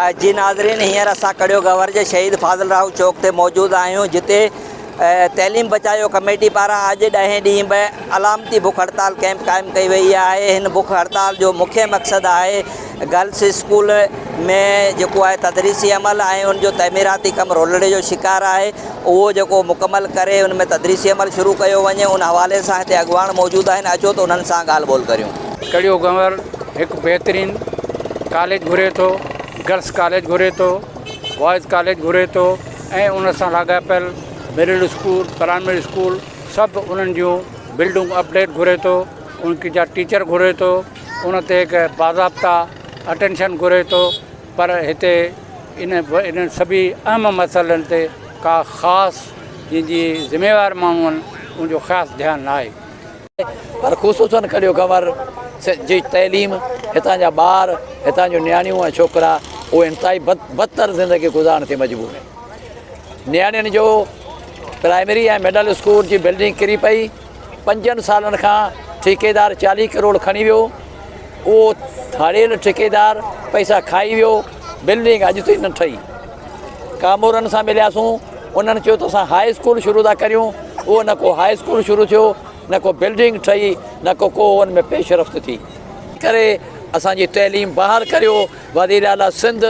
जी नाज़रीन, हींअर असां कड़ियो गवर जे शहीद फाज़ल राव चौक ते मौजूद आहियूं, जिते तैलीम बचायो कमेटी पारां अॼु 10 ॾींहं में अलामती बुख हड़ताल कैंप क़ाइमु कई वई आहे। हिन बुख हड़ताल जो मुख्य मक़सदु आहे गर्ल्स स्कूल में जेको आहे तदरीसी अमल ऐं उनजो तइमीराती कमु रोलड़े जो शिकार आहे, उहो जेको मुकमल करे उन में तदरीसी अमल शुरू कयो वञे। उन हवाले सां हिते अॻुवान मौजूदु आहिनि, अचो त उन्हनि सां ॻाल्हि ॿोल करियूं। कड़ियो गंवर हिकु बहितरीनु कॉलेज घुरे थो, गर्ल्स कॉलेज घुरे थो, बॉयज़ कॉलेज घुरे थो ऐं उन सां लाॻापियल मिडिल स्कूल, प्राइमरी स्कूल सभु उन्हनि जूं बिल्डिंग अपडेट घुरे थो, उनकी जा टीचर घुरे थो, उन ते हिकु बाज़ाब्ता अटेंशन घुरे थो। पर हिते इन सभी अहम मसइलनि ते का ख़ासि जंहिंजी ज़िम्मेवार माण्हू आहिनि उनजो ख़ासि ध्यानु न आहे। पर ख़ुसूसन कड़ियो गंवर जी तइलीम, हितां जा ॿार, हितां जूं नियाणियूं ऐं छोकिरा उहे इंतिहाई बदतर ज़िंदगी गुज़ारण ते मजबूर आहिनि। नियाणियुनि जो प्राइमरी ऐं मिडल स्कूल जी बिल्डिंग किरी पई। 5 सालनि खां ठेकेदार 40 करोड़ खणी वियो, उहो हाड़ियल ठेकेदार पैसा खाई वियो, बिल्डिंग अॼु ताईं न ठही। कामोरनि सां मिलियासीं, उन्हनि चयो त असां हाई स्कूल शुरू था करियूं, उहो न को हाई स्कूल शुरू थियो, न को बिल्डिंग ठही, न को उन में पेशरफ़्त थी करे असांजी तइलीम बहाल करियो। वज़ीर आला सिंध,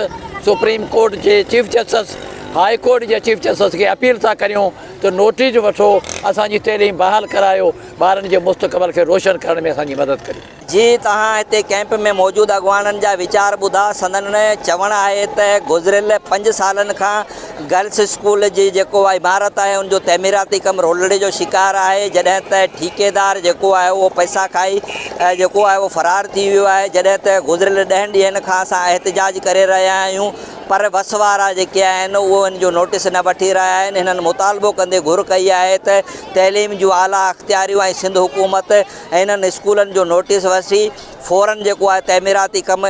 सुप्रीम कोर्ट जे चीफ जस्टिस, हाई कोर्ट जे चीफ जस्टिस खे अपील था करियूं त नोटिस वठो, असांजी तइलीम बहाल करायो, ॿारनि जे मुस्तक़बिल खे रोशन करण में असांजी मदद करियो। जी, तव्हां हिते कैंप में मौजूदु अॻुवाननि जा वीचार ॿुधा। संदनि चवणु आहे त गुज़िरियल 5 सालनि खां गर्ल्स स्कूल जी जेको आहे इमारत आहे उनजो तइमीराती कमु रोलड़े जो शिकार आहे, जॾहिं त ठेकेदार जेको आहे उहो पैसा खाई जेको आहे उहो फ़रार थी वियो आहे। जॾहिं त गुज़िरियल 10 ॾींहंनि खां असां एहतिजाज करे रहिया आहियूं, पर बस वारा जेके आहिनि उहो इन जो नोटिस न वठी रहिया आहिनि। हिननि मुतालबो कंदे घुर कई आहे त तइलीम जूं आला अख़्तियारियूं ऐं सिंध हुकूमत हिननि स्कूलनि जो नोटिस वठी फ़ौरन जेको आहे तइमीराती कमु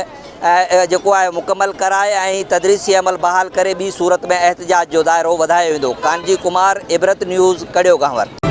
जेको आहे मुकमल कराए ऐं तदरीसी अमल बहाल करे ॿी सूरत में एहतिजाज जो दाइरो वधायो वेंदो। कानजी कुमार, इबरत न्यूज़, कड़ियो गंवर।